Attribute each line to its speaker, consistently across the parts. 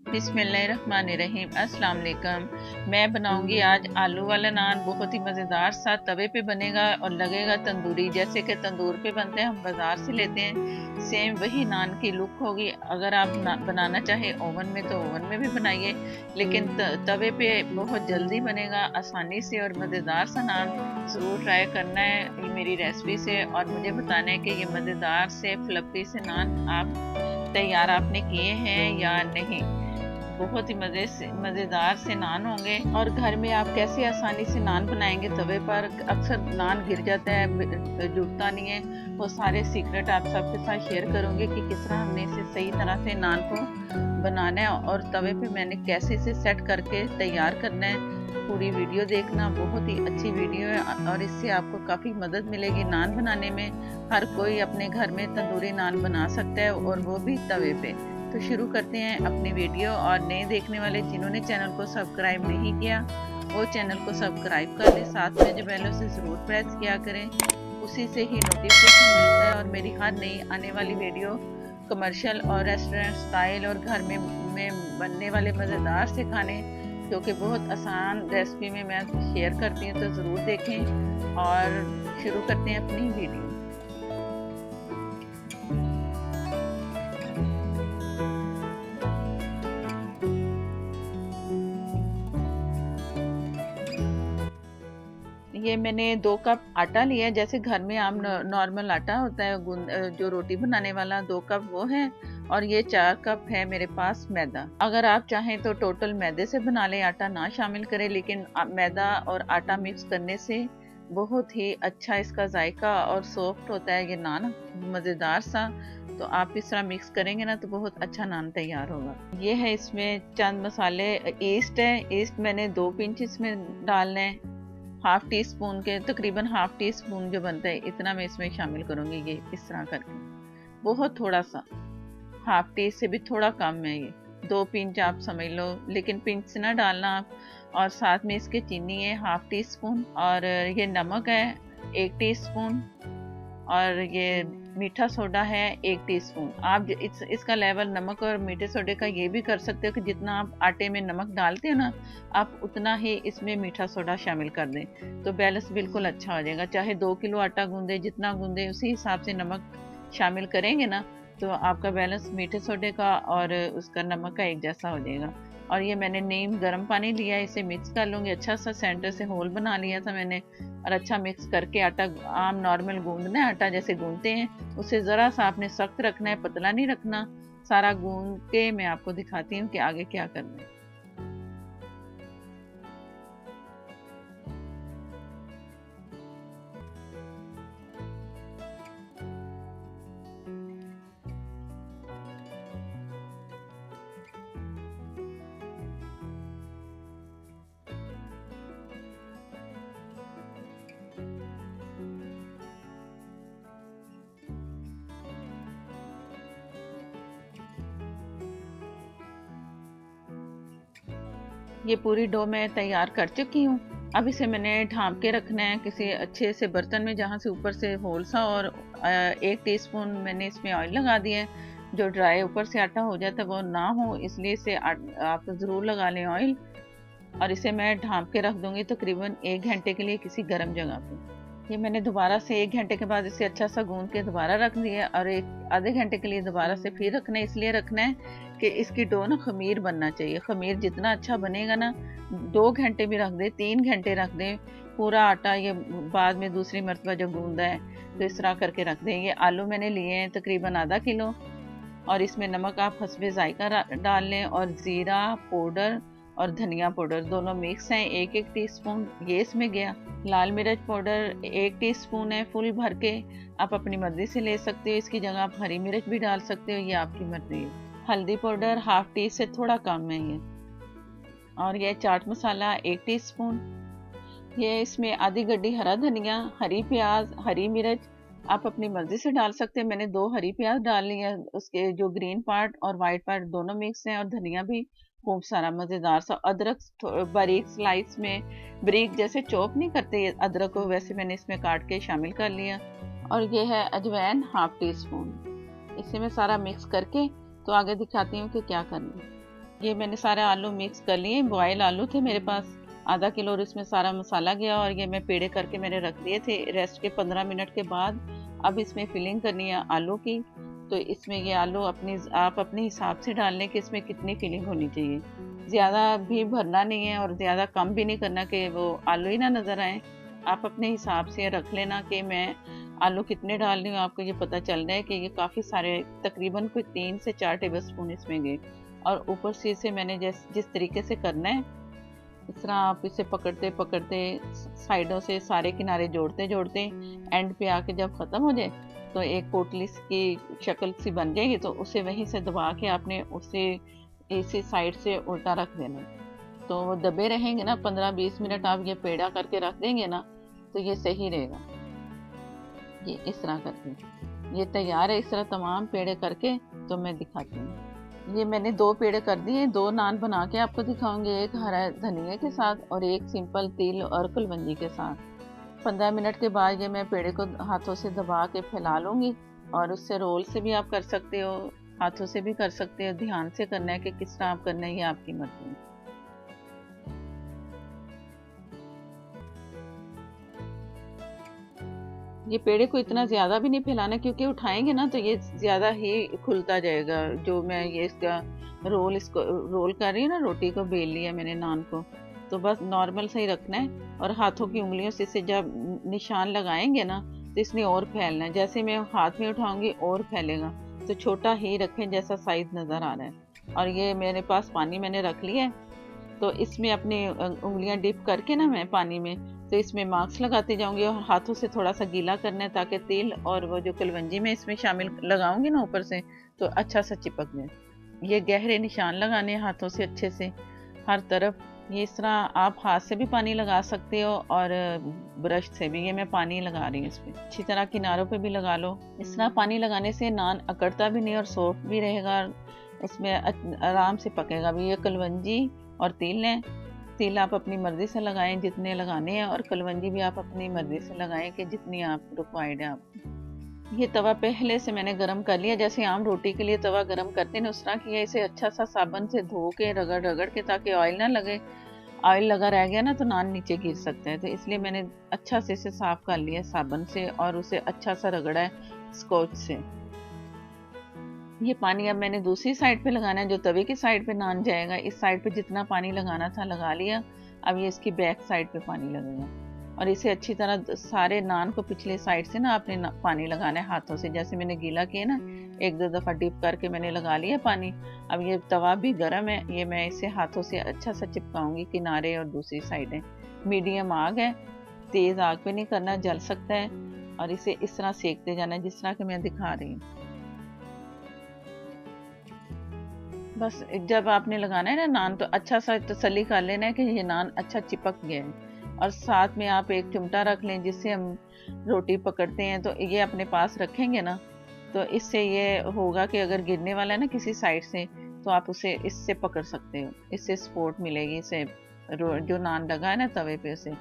Speaker 1: बिस्मिल्लाहिर्रहमानिर्रहीम। अस्सलाम वालेकुम। मैं बनाऊंगी आज आलू वाला नान। बहुत ही मज़ेदार सा तवे पे बनेगा और लगेगा तंदूरी, जैसे कि तंदूर पे बनते हैं, हम बाज़ार से लेते हैं। सेम वही नान की लुक होगी। अगर आप बनाना चाहे ओवन में तो ओवन में भी बनाइए, लेकिन तवे पे बहुत जल्दी बनेगा, आसानी से, और मज़ेदार सा नान। ज़रूर ट्राई करना है ये मेरी रेसिपी से, और मुझे बताना है कि ये मज़ेदार से फ्लफी से नान आप तैयार आपने किए हैं या नहीं। बहुत ही मज़ेदार से नान होंगे। और घर में आप कैसे आसानी से नान बनाएंगे तवे पर। अक्सर नान गिर जाता है, जुड़ता नहीं है। वो सारे सीक्रेट आप सबके साथ शेयर करूंगी कि किस तरह हमने इसे सही तरह से नान को बनाना है, और तवे पे मैंने कैसे इसे सेट करके तैयार करना है। पूरी वीडियो देखना, बहुत ही अच्छी वीडियो है, और इससे आपको काफ़ी मदद मिलेगी नान बनाने में। हर कोई अपने घर में तंदूरी नान बना सकता है, और वो भी तवे पे। तो शुरू करते हैं अपनी वीडियो। और नए देखने वाले जिन्होंने चैनल को सब्सक्राइब नहीं किया, वो चैनल को सब्सक्राइब कर लें। साथ में जो बेल है उसे ज़रूर प्रेस किया करें, उसी से ही नोटिफिकेशन मिलता है। और मेरी हर नई आने वाली वीडियो कमर्शियल और रेस्टोरेंट स्टाइल और घर में बनने वाले मज़ेदार से खाने, जो कि बहुत आसान रेसिपी में मैं शेयर करती हूँ, तो ज़रूर देखें। और शुरू करते हैं अपनी वीडियो। ये मैंने 2 कप आटा लिया है। जैसे घर में आम नॉर्मल आटा होता है, जो रोटी बनाने वाला, 2 कप वो है। और ये 4 कप है मेरे पास मैदा। अगर आप चाहें तो टोटल मैदे से बना लें, आटा ना शामिल करें, लेकिन मैदा और आटा मिक्स करने से बहुत ही अच्छा इसका जायका और सॉफ्ट होता है ये नान, मज़ेदार सा। तो आप इस तरह मिक्स करेंगे ना तो बहुत अच्छा नान तैयार होगा। ये है इसमें चंद मसाले। ईस्ट है, ईस्ट मैंने 2 पिंच इसमें डालना है। हाफ टी स्पून के तकरीबन हाफ टी स्पून जो बनता है, इतना मैं इसमें शामिल करूंगी। ये इस तरह करके बहुत थोड़ा सा, हाफ टी से भी थोड़ा कम है ये। 2 पिंच आप समझ लो, लेकिन पिंच से ना डालना आप। और साथ में इसके चीनी है हाफ टी स्पून, और ये नमक है 1 टीस्पून, और ये मीठा सोडा है 1 टीस्पून। आप इसका लेवल नमक और मीठे सोडे का ये भी कर सकते हो कि जितना आप आटे में नमक डालते हो ना, आप उतना ही इसमें मीठा सोडा शामिल कर दें, तो बैलेंस बिल्कुल अच्छा हो जाएगा। चाहे 2 किलो आटा गूंदे, जितना गूंदे उसी हिसाब से नमक शामिल करेंगे ना, तो आपका बैलेंस मीठे सोडे का और उसका नमक का एक जैसा हो जाएगा। और ये मैंने नीम गर्म पानी लिया है, इसे मिक्स कर लूँगी। अच्छा सा सेंटर से होल बना लिया था मैंने, और अच्छा मिक्स करके आटा आम नॉर्मल गूंदना है, आटा जैसे गूंदते हैं उसे ज़रा सा आपने सख्त रखना है, पतला नहीं रखना। सारा गूंद के मैं आपको दिखाती हूँ कि आगे क्या करना है। ये पूरी डो मैं तैयार कर चुकी हूँ। अब इसे मैंने ढाँप के रखना है किसी अच्छे से बर्तन में, जहाँ से ऊपर से होल सा, और 1 टीस्पून मैंने इसमें ऑयल लगा दिया है। जो ड्राई ऊपर से आटा हो जाता है वो ना हो, इसलिए इसे आप ज़रूर लगा लें ऑयल। और इसे मैं ढाँप के रख दूँगी तकरीबन 1 घंटे के लिए किसी गर्म जगह पे। ये मैंने दोबारा से 1 घंटे के बाद इसे अच्छा सा गूंद के दोबारा रख दिया, और एक आधे घंटे के लिए दोबारा से फिर रखना है। इसलिए रखना है कि इसकी डो ना खमीर बनना चाहिए। खमीर जितना अच्छा बनेगा ना, 2 घंटे भी रख दे, 3 घंटे रख दें, पूरा आटा ये बाद में दूसरी मरतबा जब गूंदा है तो इस तरह करके रख दें। ये आलू मैंने लिए हैं तकरीबन आधा किलो, और इसमें नमक आप हस्बे जायका डाल लें, और ज़ीरा पाउडर और धनिया पाउडर दोनों मिक्स हैं 1-1 टीस्पून, ये इसमें गया। लाल मिर्च पाउडर 1 टीस्पून है फुल भर के, आप अपनी मर्ज़ी से ले सकते हो। इसकी जगह आप हरी मिर्च भी डाल सकते हो, ये आपकी मर्ज़ी है। हल्दी पाउडर हाफ टी से थोड़ा कम है ये। और ये चाट मसाला 1 टीस्पून। ये इसमें आधी गड्डी हरा धनिया, हरी प्याज, हरी मिर्च आप अपनी मर्ज़ी से डाल सकते हैं। मैंने 2 हरी प्याज डाल ली है, उसके जो ग्रीन पार्ट और वाइट पार्ट दोनों मिक्स हैं। और धनिया भी खूब सारा मज़ेदार सा। अदरक बारीक स्लाइस में, बारीक जैसे चॉप नहीं करते अदरक को, वैसे मैंने इसमें काट के शामिल कर लिया। और ये है अजवाइन हाफ टी स्पून। इसे मैं सारा मिक्स करके तो आगे दिखाती हूँ कि क्या करना है। ये मैंने सारे आलू मिक्स कर लिए, बॉयल आलू थे मेरे पास आधा किलो, और इसमें सारा मसाला गया, और ये मैं पेड़े करके मैंने रख दिए थे रेस्ट के 15 मिनट के बाद। अब इसमें फिलिंग करनी है आलू की। तो इसमें ये आलू आप अपने हिसाब से डाल लें कि इसमें कितनी फिलिंग होनी चाहिए। ज़्यादा भी भरना नहीं है और ज़्यादा कम भी नहीं करना कि वो आलू ही ना नज़र आए। आप अपने हिसाब से रख लेना कि मैं आलू कितने डाल रही हूँ। आपको ये पता चल रहा है कि ये काफ़ी सारे, तकरीबन कोई 3 से 4 टेबल स्पून इसमें गए। और ऊपर से इसे मैंने जिस तरीके से करना है, इस तरह आप इसे पकड़ते पकड़ते साइडों से सारे किनारे जोड़ते जोड़ते एंड पे आके जब ख़त्म हो जाए तो एक पोटली की शक्ल सी बन जाएगी, तो उसे वहीं से दबा के आपने उसे इसी साइड से उल्टा रख देना। तो वो दबे रहेंगे ना, 15-20 मिनट आप ये पेड़ा करके रख देंगे ना, तो ये सही रहेगा। ये इस तरह करके ये तैयार है। इस तरह तमाम पेड़े करके तो मैं दिखाती हूँ। ये मैंने 2 पेड़े कर दिए, 2 नान बना के आपको दिखाऊंगी, एक हरा धनिया के साथ और एक सिंपल तिल और कलवंजी के साथ। 15 मिनट के बाद ये मैं पेड़े को हाथों से दबा के फैला लूँगी, और उससे रोल से भी आप कर सकते हो, हाथों से भी कर सकते हो। ध्यान से करना है कि किस तरह आप करना है, ये आपकी मर्जी है। ये पेड़े को इतना ज़्यादा भी नहीं फैलाना, क्योंकि उठाएंगे ना तो ये ज़्यादा ही खुलता जाएगा। जो मैं ये इसका इसको रोल कर रही हूँ ना, रोटी को बेल लिया मैंने, नान को, तो बस नॉर्मल से ही रखना है, और हाथों की उंगलियों से इसे जब निशान लगाएंगे ना तो इसने और फैलना है। जैसे मैं हाथ में उठाऊंगी और फैलेगा, तो छोटा ही रखें जैसा साइज नज़र आ रहा है। और ये मेरे पास पानी मैंने रख लिया है, तो इसमें अपनी उंगलियां डिप करके ना मैं पानी में, तो इसमें मार्क्स लगाते जाऊंगी, और हाथों से थोड़ा सा गीला करना है ताकि तेल और वो जो कलवंजी में इसमें शामिल लगाऊंगी ना ऊपर से, तो अच्छा सा चिपक जाए। ये गहरे निशान लगाने हैं हाथों से अच्छे से हर तरफ। ये इस तरह आप हाथ से भी पानी लगा सकते हो और ब्रश से भी। ये मैं पानी लगा रही हूँ इस पर, अच्छी तरह किनारों पे भी लगा लो। इस तरह पानी लगाने से नान अकड़ता भी नहीं और सॉफ्ट भी रहेगा, उसमें आराम से पकेगा भी। ये कलवंजी और तिल है। तिल आप अपनी मर्ज़ी से लगाएं जितने लगाने हैं, और कलवंजी भी आप अपनी मर्ज़ी से लगाएं कि जितनी आप रिक्वायर्ड है आप। ये तवा पहले से मैंने गरम कर लिया, जैसे आम रोटी के लिए तवा गरम करते हैं उस तरह किया। इसे अच्छा सा साबुन से धो के रगड़ रगड़ के, ताकि ऑयल ना लगे। ऑयल लगा रह गया ना तो नान नीचे गिर सकता है, तो इसलिए मैंने अच्छा से इसे साफ कर लिया साबुन से, और उसे अच्छा सा रगड़ा है स्कॉच से। ये पानी अब मैंने दूसरी साइड पे लगाना है, जो तवे की साइड पे नान जाएगा। इस साइड पे जितना पानी लगाना था लगा लिया। अब ये इसकी बैक साइड पे पानी लगेगा, और इसे अच्छी तरह सारे नान को पिछले साइड से ना आपने पानी लगाना है हाथों से, जैसे मैंने गीला किया ना, 1-2 दफ़ा डिप करके मैंने लगा लिया पानी। अब ये तवा भी गर्म है, ये मैं इसे हाथों से अच्छा सा चिपकाऊंगी किनारे और दूसरी साइडें। मीडियम आग है, तेज़ आग पे नहीं करना, जल सकता है। और इसे इस तरह सेकते जाना है जिस तरह कि मैं दिखा रही हूँ। बस जब आपने लगाना है ना नान, तो अच्छा सा तसल्ली कर लेना है कि ये नान अच्छा चिपक गया है। और साथ में आप एक चिमटा रख लें जिससे हम रोटी पकड़ते हैं, तो ये अपने पास रखेंगे ना, तो इससे ये होगा कि अगर गिरने वाला है ना किसी साइड से, तो आप उसे इससे पकड़ सकते हो, इससे सपोर्ट मिलेगी। इससे जो नान लगा है ना तवे पे, उसे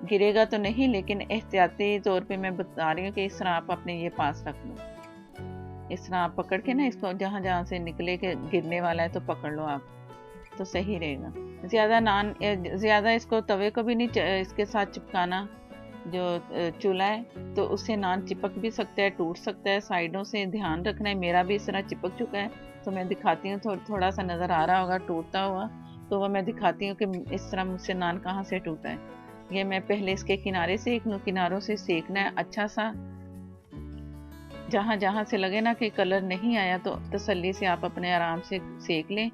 Speaker 1: गिरेगा तो नहीं, लेकिन एहतियाती तौर पे मैं बता रही हूँ कि इस तरह आप अपने ये पास रख लो। इस तरह आप पकड़ के ना इसको, जहाँ जहाँ से निकले के गिरने वाला है तो पकड़ लो आप, तो सही रहेगा। ज़्यादा इसको तवे को भी नहीं इसके साथ चिपकाना। जो चूल्हा है तो उससे नान चिपक भी सकता है, टूट सकता है साइडों से, ध्यान रखना है। मेरा भी इस तरह चिपक चुका है, तो मैं दिखाती हूँ। थोड़ा सा नज़र आ रहा होगा टूटता हुआ, तो वह मैं दिखाती हूँ कि इस तरह मुझसे नान कहाँ से टूटा है। ये मैं पहले इसके किनारे से किनारों से सेकना है अच्छा सा। जहाँ जहाँ से लगे ना कि कलर नहीं आया, तो तसल्ली से आप अपने आराम से सेक लें।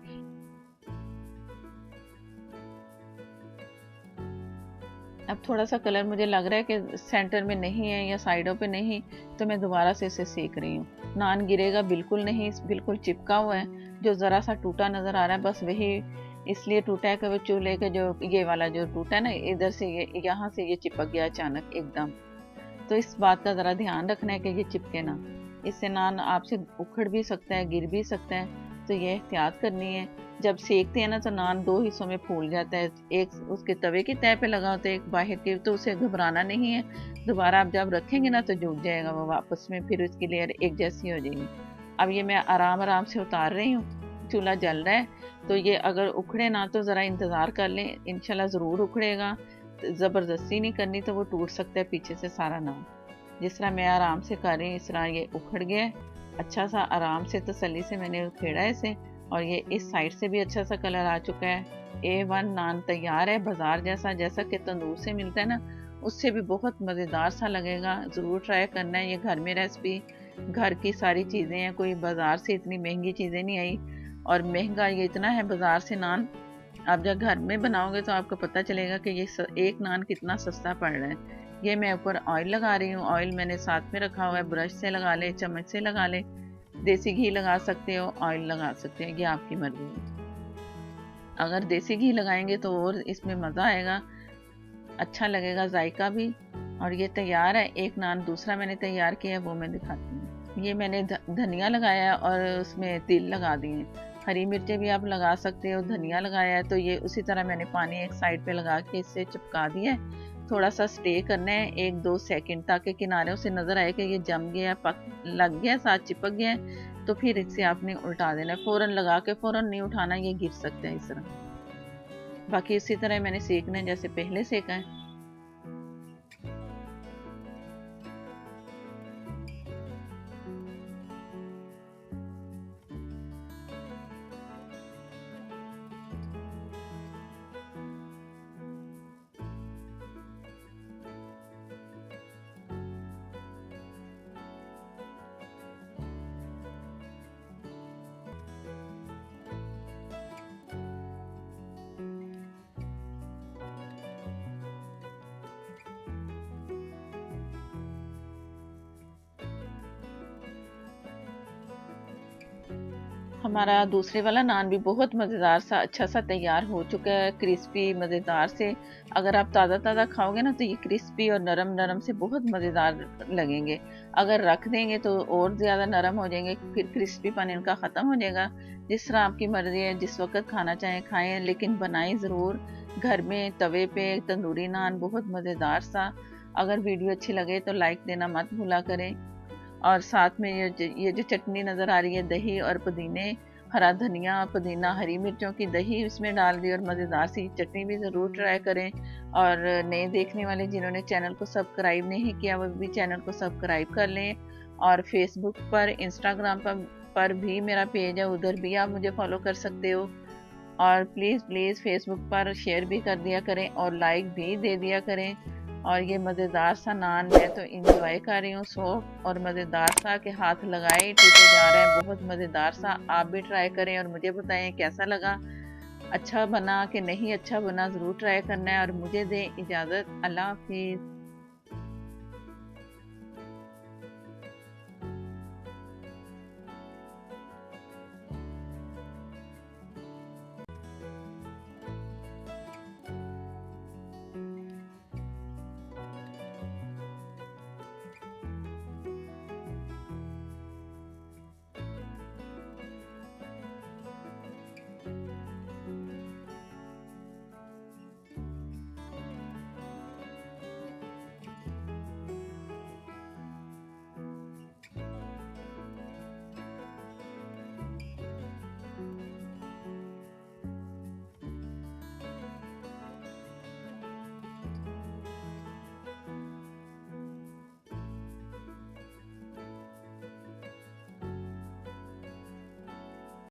Speaker 1: अब थोड़ा सा कलर मुझे लग रहा है कि सेंटर में नहीं है या साइडों पे नहीं, तो मैं दोबारा से इसे सेक रही हूँ। नान गिरेगा बिल्कुल नहीं, बिल्कुल चिपका हुआ है। जो ज़रा सा टूटा नज़र आ रहा है, बस वही इसलिए टूटा है कि वो चूल्हे का जो ये वाला जो टूटा है ना, इधर से ये यहाँ से ये चिपक गया अचानक एकदम। तो इस बात का ज़रा ध्यान रखना है कि ये चिपके ना। इससे नान आपसे उखड़ भी सकता है, गिर भी सकता है, तो ये एहतियात करनी है। जब सेकते हैं ना तो नान 2 हिस्सों में फूल जाता है, एक उसके तवे की तह पे लगा होता है, एक बाहर की, तो उसे घबराना नहीं है। दोबारा आप जब रखेंगे ना तो जुड़ जाएगा वो वापस में, फिर उसकी लेयर एक जैसी हो जाएगी। अब ये मैं आराम आराम से उतार रही हूँ। चूल्हा जल रहा है, तो ये अगर उखड़े ना तो ज़रा इंतज़ार कर लें, इंशाल्लाह ज़रूर उखड़ेगा। ज़बरदस्ती नहीं करनी तो वो टूट सकता है पीछे से सारा नान। जिस तरह मैं आराम से कर रही हूँ इस तरह ये उखड़ गया है, अच्छा सा आराम से तसल्ली से मैंने उखेड़ा है इसे, और ये इस साइड से भी अच्छा सा कलर आ चुका है। A1 नान तैयार है, बाज़ार जैसा, जैसा कि तंदूर से मिलता है ना, उससे भी बहुत मज़ेदार सा लगेगा। ज़रूर ट्राई करना है, ये घर में रेसिपी, घर की सारी चीज़ें हैं, कोई बाज़ार से इतनी महंगी चीज़ें नहीं आई, और महंगा ये इतना है बाज़ार से नान। आप जब घर में बनाओगे तो आपको पता चलेगा कि ये एक नान कितना सस्ता पड़ रहा है। ये मैं ऊपर ऑयल लगा रही हूँ, ऑयल मैंने साथ में रखा हुआ है, ब्रश से लगा ले, चम्मच से लगा ले, देसी घी लगा सकते हो, ऑयल लगा सकते हैं, ये आपकी मर्ज़ी है। अगर देसी घी लगाएंगे तो और इसमें मज़ा आएगा, अच्छा लगेगा जायका भी। और ये तैयार है। एक नान दूसरा मैंने तैयार किया है, वो मैं दिखाती हूँ। ये मैंने धनिया लगाया है और उसमें तिल लगा दिए हैं। हरी मिर्चें भी आप लगा सकते हो, धनिया लगाया है, तो ये उसी तरह मैंने पानी एक साइड पे लगा के इससे चिपका दिया है। थोड़ा सा स्टे करना है 1-2 सेकंड, ताकि किनारों से नज़र आए कि ये जम गया, पक लग गया, साथ चिपक गया है। तो फिर इससे आपने उल्टा देना है, फ़ौरन लगा के फ़ौरन नहीं उठाना, ये गिर सकते हैं इस तरह। बाकी इसी तरह मैंने सेकना है जैसे पहले सेका है। हमारा दूसरे वाला नान भी बहुत मज़ेदार सा अच्छा सा तैयार हो चुका है, क्रिस्पी मज़ेदार से। अगर आप ताज़ा ताज़ा खाओगे ना तो ये क्रिस्पी और नरम नरम से बहुत मज़ेदार लगेंगे। अगर रख देंगे तो और ज़्यादा नरम हो जाएंगे, फिर क्रिस्पीपन इनका ख़त्म हो जाएगा। जिस तरह आपकी मर्ज़ी है, जिस वक्त खाना चाहें खाएं, लेकिन बनाएं ज़रूर घर में तवे पे तंदूरी नान, बहुत मज़ेदार सा। अगर वीडियो अच्छी लगे तो लाइक देना मत भूला करें। और साथ में ये जो चटनी नज़र आ रही है, दही और पुदीने, हरा धनिया, पुदीना, हरी मिर्चों की दही इसमें डाल दी, और मज़ेदार सी चटनी भी ज़रूर ट्राई करें। और नए देखने वाले जिन्होंने चैनल को सब्सक्राइब नहीं किया वो भी चैनल को सब्सक्राइब कर लें। और फेसबुक पर, इंस्टाग्राम पर भी मेरा पेज है, उधर भी आप मुझे फॉलो कर सकते हो। और प्लीज़ प्लीज़ फेसबुक पर शेयर भी कर दिया करें और लाइक भी दे दिया करें। और ये मज़ेदार सा नान मैं तो इंजॉय कर रही हूँ, सॉफ्ट और मज़ेदार सा, कि हाथ लगाए टूटे जा रहे हैं, बहुत मज़ेदार सा। आप भी ट्राई करें और मुझे बताएं कैसा लगा, अच्छा बना कि नहीं अच्छा बना, ज़रूर ट्राई करना है। और मुझे दें इजाज़त, अल्लाह हाफिज़।